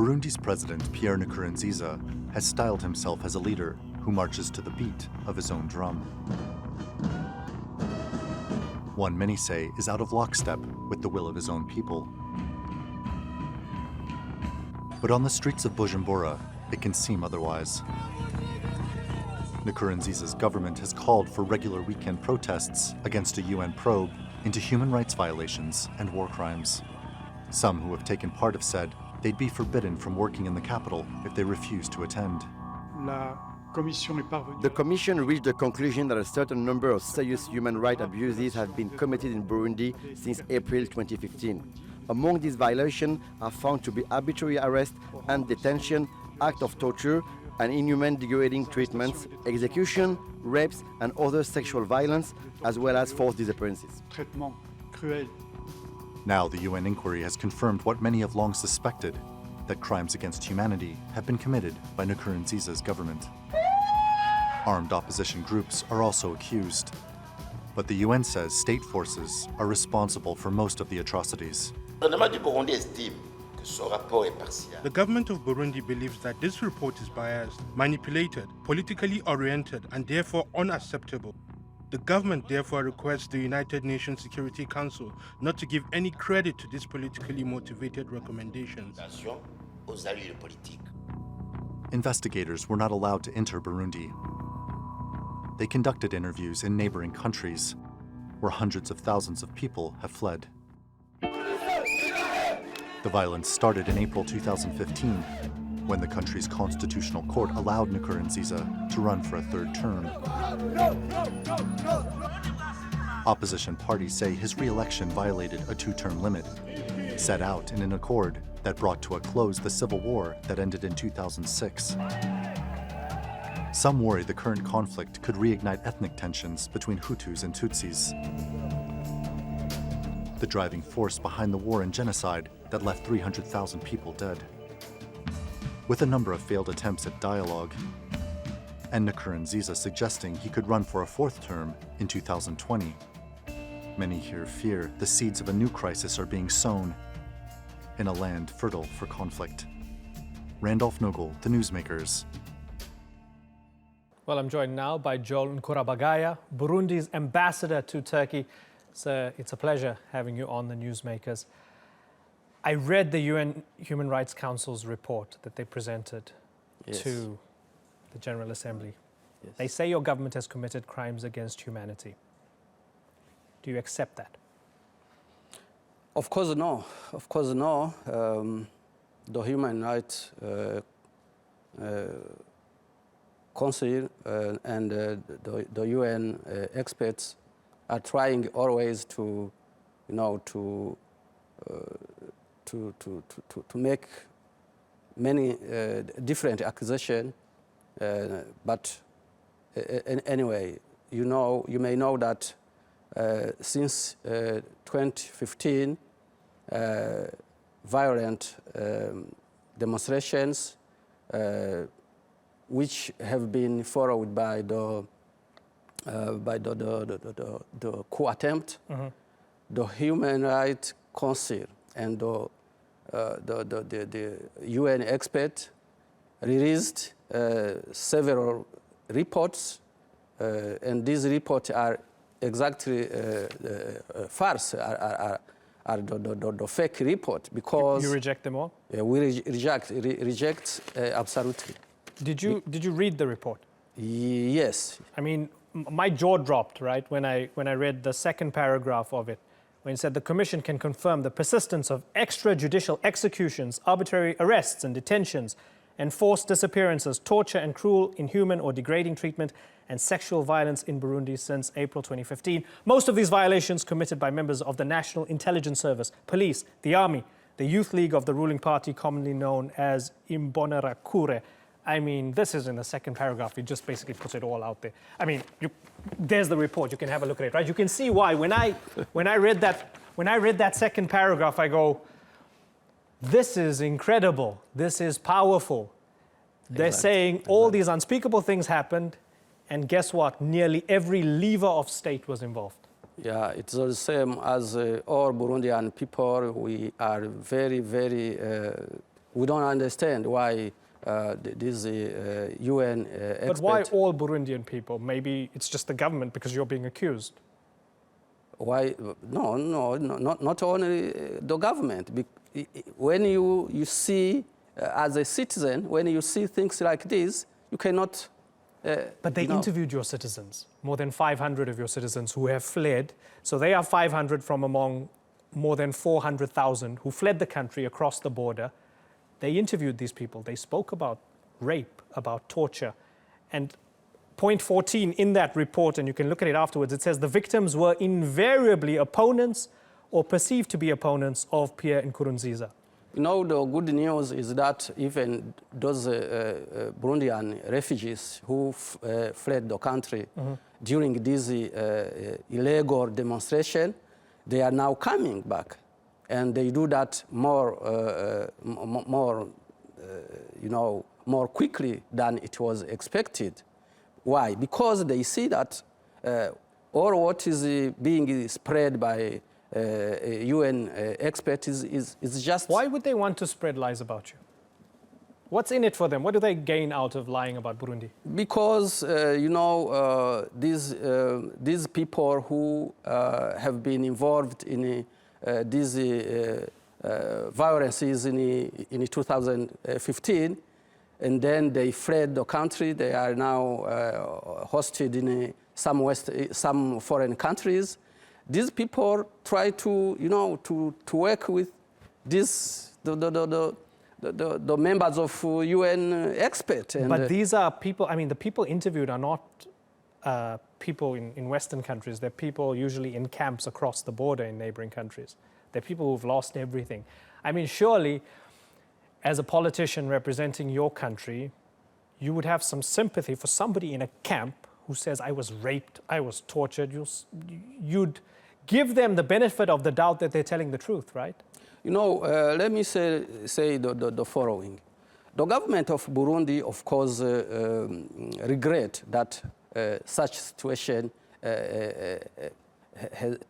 Burundi's President Pierre Nkurunziza has styled himself as a leader who marches to the beat of his own drum. One many say is out of lockstep with the will of his own people. But on the streets of Bujumbura, it can seem otherwise. Nkurunziza's government has called for regular weekend protests against a UN probe into human rights violations and war crimes. Some who have taken part have said they'd be forbidden from working in the capital if they refuse to attend. The Commission reached the conclusion that a certain number of serious human rights abuses have been committed in Burundi since April 2015. Among these violations are found to be arbitrary arrest and detention, acts of torture, and inhuman degrading treatments, execution, rapes, and other sexual violence, as well as forced disappearances. Now the UN inquiry has confirmed what many have long suspected, that crimes against humanity have been committed by Nkurunziza's government. Armed opposition groups are also accused. But the UN says state forces are responsible for most of the atrocities. The government of Burundi believes that this report is biased, manipulated, politically oriented, and therefore unacceptable. The government therefore requests the United Nations Security Council not to give any credit to these politically motivated recommendations. Investigators were not allowed to enter Burundi. They conducted interviews in neighboring countries, where hundreds of thousands of people have fled. The violence started in April 2015, when the country's constitutional court allowed Nkurunziza to run for a third term. Opposition parties say his re-election violated a two-term limit, set out in an accord that brought to a close the civil war that ended in 2006. Some worry the current conflict could reignite ethnic tensions between Hutus and Tutsis, the driving force behind the war and genocide that left 300,000 people dead. With a number of failed attempts at dialogue, and Nkurunziza suggesting he could run for a fourth term in 2020, many here fear the seeds of a new crisis are being sown in a land fertile for conflict. Randolph Nogel, The Newsmakers. Well, I'm joined now by Joel Nkurabagaya, Burundi's ambassador to Turkey. Sir, it's a pleasure having you on The Newsmakers. I read the UN Human Rights Council's report that they presented to the General Assembly. Yes. They say your government has committed crimes against humanity. Do you accept that? Of course, no. Of course, no. The Human Rights Council and the UN experts are trying always to, to make many different accusations. But anyway, you may know that since 2015, violent demonstrations, which have been followed by the coup attempt, the Human Rights Council and the UN expert released several reports, and these reports are exactly false, are the fake report, because you reject them all? We reject absolutely. Did you read the report? Yes. I mean, my jaw dropped, right, when I read the second paragraph of it, when it said the Commission can confirm the persistence of extrajudicial executions, arbitrary arrests and detentions, enforced disappearances, torture and cruel, inhuman or degrading treatment, and sexual violence in Burundi since April 2015. Most of these violations committed by members of the National Intelligence Service, police, the army, the youth league of the ruling party, commonly known as Imbonerakure. I mean, this is in the second paragraph. It just basically puts it all out there. I mean, there's the report. You can have a look at it, right? You can see why. When I read that second paragraph, I go, this is incredible. This is powerful. They're saying all these unspeakable things happened, and guess what? Nearly every lever of state was involved. Yeah, it's the same as all Burundian people. We are very, very we don't understand why these UN experts... But why all Burundian people? Maybe it's just the government because you're being accused. Why? No, not only the government. When you see, as a citizen, when you see things like this, you cannot... But they interviewed your citizens, more than 500 of your citizens who have fled. So they are 500 from among more than 400,000 who fled the country across the border. They interviewed these people. They spoke about rape, about torture. And point 14 in that report, and you can look at it afterwards, it says the victims were invariably opponents or perceived to be opponents of Pierre Nkurunziza. You know, the good news is that even those Burundian refugees who fled the country during this illegal demonstration, they are now coming back. And they do that more quickly than it was expected. Why? Because they see that all what is being spread by UN experts is just... Why would they want to spread lies about you? What's in it for them? What do they gain out of lying about Burundi? Because, these people who have been involved in these violences in 2015, and then they fled the country. They are now hosted in some foreign countries. These people try to, to work with the members of UN experts. But these are people, I mean, the people interviewed are not people in Western countries. They're people usually in camps across the border in neighboring countries. They're people who've lost everything. I mean, surely, as a politician representing your country, you would have some sympathy for somebody in a camp who says, I was raped, I was tortured. You'd give them the benefit of the doubt that they're telling the truth, right? Let me say the following. The government of Burundi, of course, regret that such situation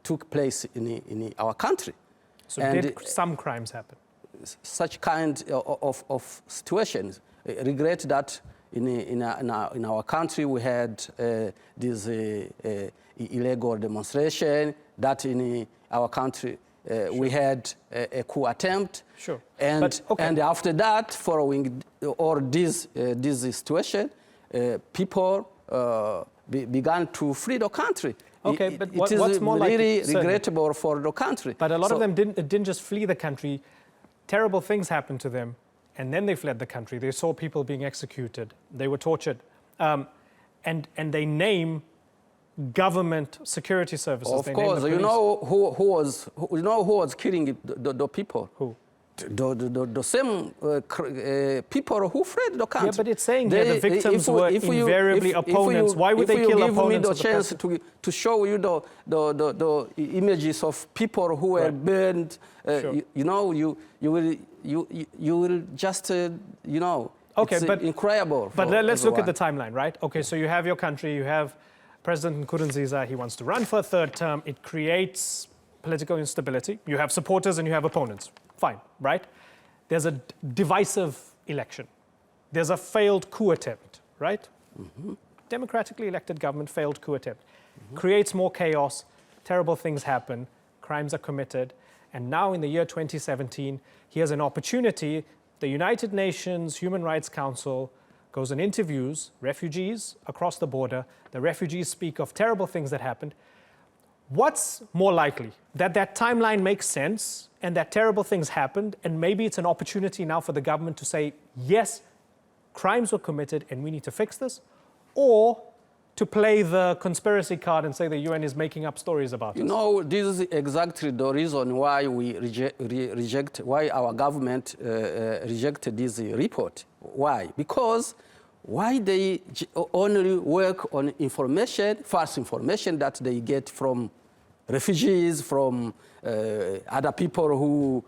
took place in our country. So did some crimes happen? Such kind of situations. Regret that in our country we had this illegal demonstration, that in our country we had a coup attempt. Sure. And after that, following all this situation, people began to flee the country. Okay, but it is what's more really likely? regrettable for the country. But a lot of them didn't just flee the country. Terrible things happened to them, and then they fled the country. They saw people being executed. They were tortured. And they name government security services. Of course, you know who was killing the people? Who? The same people who fled the country. Yeah, but it's saying that the victims were invariably opponents. Why would they kill opponents? If you give me the chance to show you the images of people who were burned, sure. you will just okay, it's incredible. But let's look at the timeline, right? Okay, so you have your country, you have President Nkurunziza. He wants to run for a third term. It creates political instability. You have supporters and you have opponents. Fine, right? There's a divisive election. There's a failed coup attempt, right? Mm-hmm. Democratically elected government, failed coup attempt. Mm-hmm. Creates more chaos, terrible things happen, crimes are committed, and now in the year 2017, he has an opportunity. The United Nations Human Rights Council goes and interviews refugees across the border. The refugees speak of terrible things that happened. What's more likely? That timeline makes sense and that terrible things happened, and maybe it's an opportunity now for the government to say, yes, crimes were committed and we need to fix this, or to play the conspiracy card and say the UN is making up stories about it? This is exactly the reason why we why our government rejected this report. Why? Because why they only work on information, false information that they get from refugees, from other people who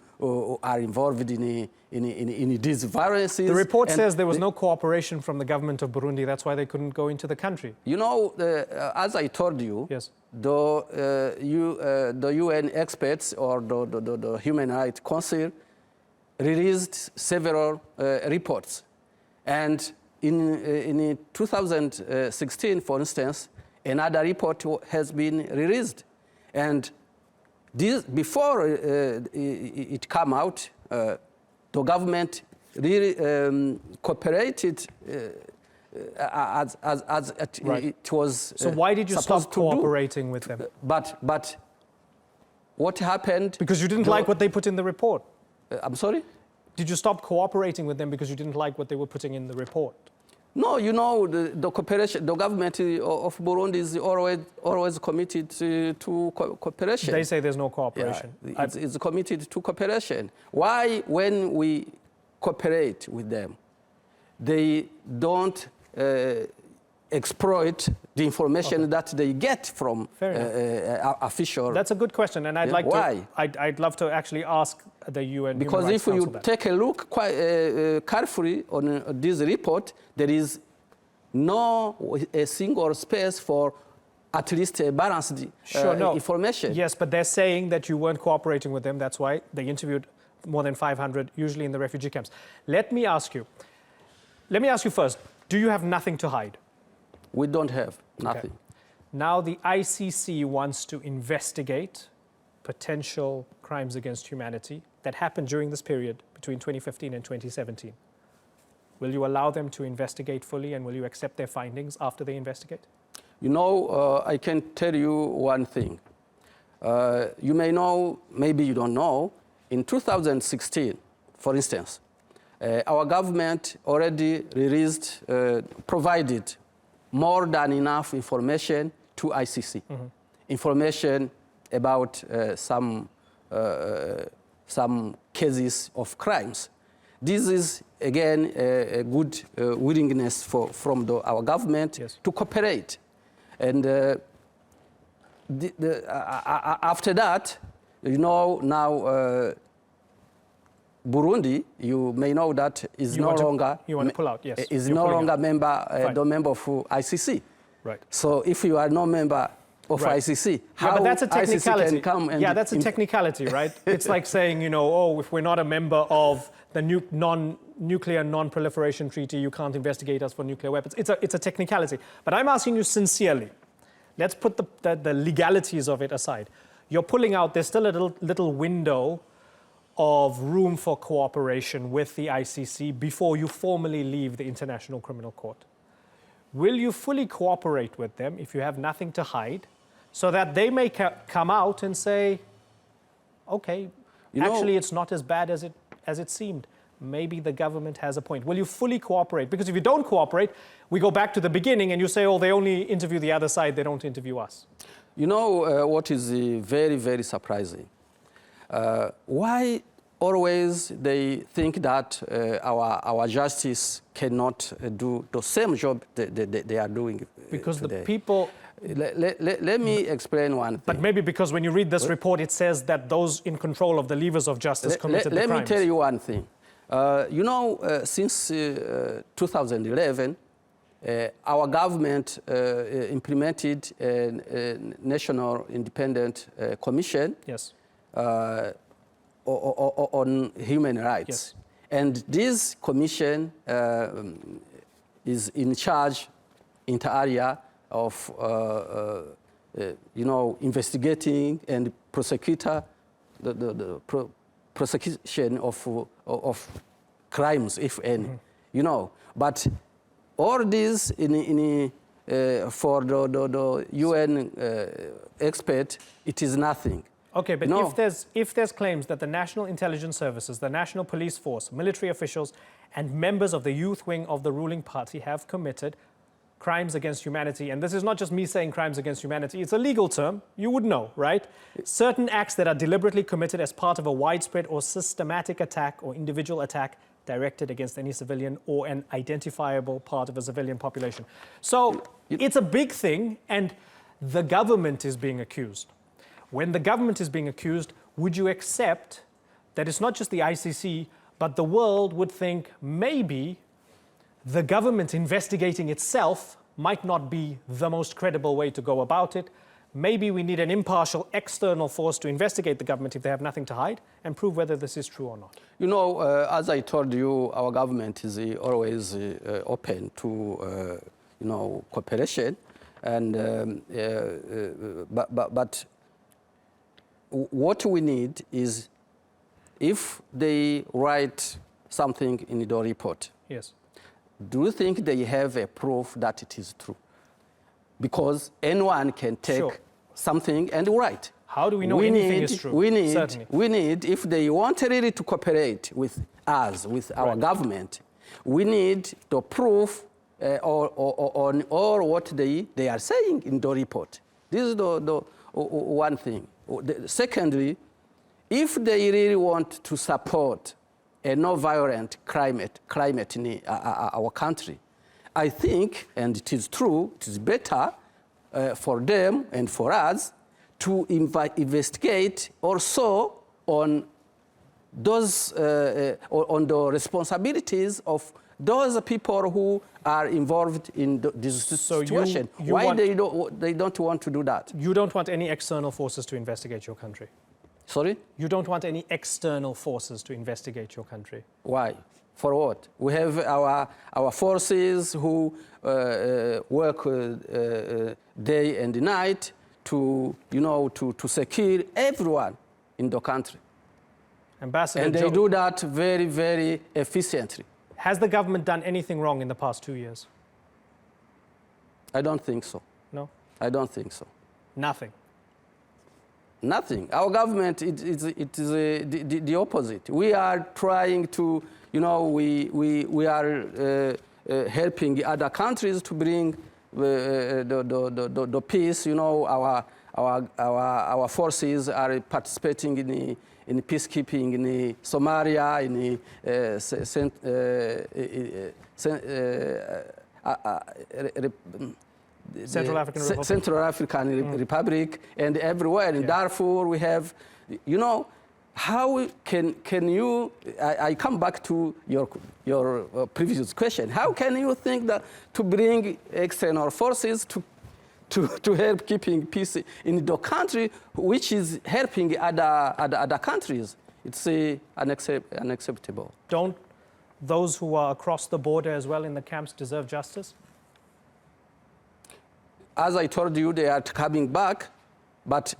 are involved in these violences. The report says there was no cooperation from the government of Burundi. That's why they couldn't go into the country. As I told you, yes. The UN experts or the Human Rights Council released several reports. And in 2016, for instance, another report has been released. And this, before it came out, the government really cooperated as it was So why did you stop cooperating with them? But what happened? Because you didn't like what they put in the report. I'm sorry? Did you stop cooperating with them because you didn't like what they were putting in the report? No, you know, the cooperation, the government of Burundi is always committed to cooperation. They say there's no cooperation. Yeah, it's committed to cooperation. Why, when we cooperate with them, they don't exploit the information that they get from official? That's a good question, and I'd like to. I'd love to actually ask the UN. Because if you take a look quite carefully on this report, there is no a single space for at least a balanced information. Yes, but they're saying that you weren't cooperating with them. That's why they interviewed more than 500, usually in the refugee camps. Let me ask you first, do you have nothing to hide? We don't have nothing. Okay. Now the ICC wants to investigate potential crimes against humanity that happened during this period between 2015 and 2017. Will you allow them to investigate fully, and will you accept their findings after they investigate? You know, I can tell you one thing. You may know, maybe you don't know, in 2016, for instance, our government already released, provided more than enough information to ICC. Mm-hmm. Information about some cases of crimes. This is, again, a good willingness from our government to cooperate. And after that, you know, now Burundi, you may know that is no longer the member of ICC. Right. So if you are no member of ICC, how but that's a technicality. ICC can come and that's a technicality, right? It's like saying, you know, oh, if we're not a member of the nuclear non-proliferation treaty, you can't investigate us for nuclear weapons. It's a technicality. But I'm asking you sincerely. Let's put the legalities of it aside. You're pulling out, there's still a little window of room for cooperation with the ICC before you formally leave the International Criminal Court. Will you fully cooperate with them if you have nothing to hide, so that they may come out and say, okay, actually it's not as bad as it seemed. Maybe the government has a point. Will you fully cooperate? Because if you don't cooperate, we go back to the beginning and you say, oh, they only interview the other side, they don't interview us. You know what is very, very surprising? Why always they think that our justice cannot do the same job they are doing because today? The people... Let me explain one thing. But maybe because when you read this report, it says that those in control of the levers of justice committed the crimes. Let me tell you one thing. You know, since 2011, our government implemented a National Independent Commission on human rights. Yes. And this commission is in charge in the area of, investigating and prosecuting the prosecution of crimes, if any, But all this for the UN expert, it is nothing. Okay, but if there's claims that the National Intelligence Services, the National Police Force, military officials, and members of the youth wing of the ruling party have committed crimes against humanity, and this is not just me saying crimes against humanity, it's a legal term, you would know, right? Certain acts that are deliberately committed as part of a widespread or systematic attack or individual attack directed against any civilian or an identifiable part of a civilian population. So it's a big thing, and the government is being accused. When the government is being accused, would you accept that it's not just the ICC, but the world would think maybe the government investigating itself might not be the most credible way to go about it? maybe we need an impartial external force to investigate the government if they have nothing to hide and prove whether this is true or not. You know, as I told you, our government is always open to, you know, cooperation. And, but what we need is, if they write something in the report, yes, do you think they have a proof that it is true? Because anyone can take something and write. How do we know anything is true? We need, if they want really to cooperate with us, with our government, we need the proof on all what they are saying in the report. This is the one thing. Secondly, if they really want to support a no-violent climate in our country, I think, and it is true, it is better for them and for us to investigate also on those, on the responsibilities of those people who are involved in this situation. Why they don't want to do that? You don't want any external forces to investigate your country? Sorry? You don't want any external forces to investigate your country? Why? For what? We have our forces who work day and night to, you know, to secure everyone in the country. Ambassador, and they do that very, very efficiently. Has the government done anything wrong in the past 2 years? I don't think so. No? I don't think so. Nothing? Nothing. Our government, it is the opposite. We are trying to, you know, we are helping other countries to bring the peace. You know, our forces are participating in peacekeeping in Somalia, in Central African Republic, and everywhere in Darfur we have, you know, how can you? I come back to your previous question. How can you think that to bring external forces to help keeping peace in the country, which is helping other countries? It's unacceptable. Don't those who are across the border as well in the camps deserve justice? As I told you, they are coming back, but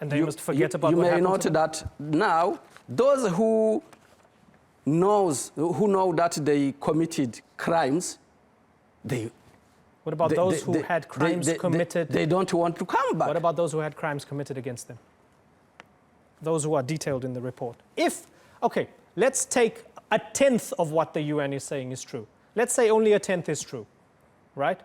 and they must forget about you what may note that now those who know that they committed crimes, what about those who had crimes committed? They don't want to come back. What about those who had crimes committed against them? Those who are detailed in the report. Okay, let's take a tenth of what the UN is saying is true. Let's say only a tenth is true, right?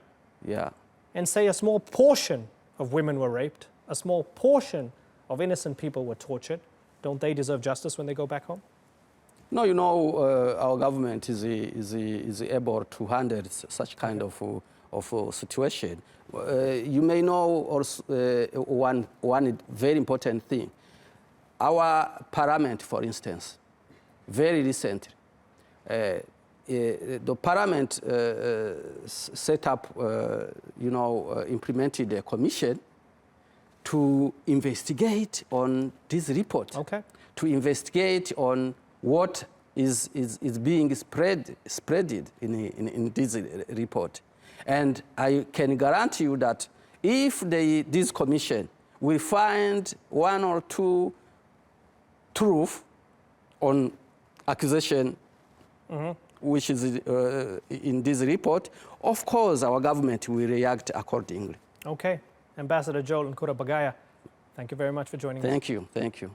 Yeah. And say a small portion of women were raped, a small portion of innocent people were tortured. Don't they deserve justice when they go back home? No, you know, our government is able to handle such kind of situation. You may know also, one very important thing. Our parliament, for instance, very recently, the parliament set up, you know, implemented a commission to investigate on this report. Okay. To investigate on what is being spreaded in this report. And I can guarantee you that if this commission will find one or two truth on accusation which is in this report, of course our government will react accordingly. Okay. Ambassador Joel Nkurunziza, thank you very much for joining us. Thank you. Thank you.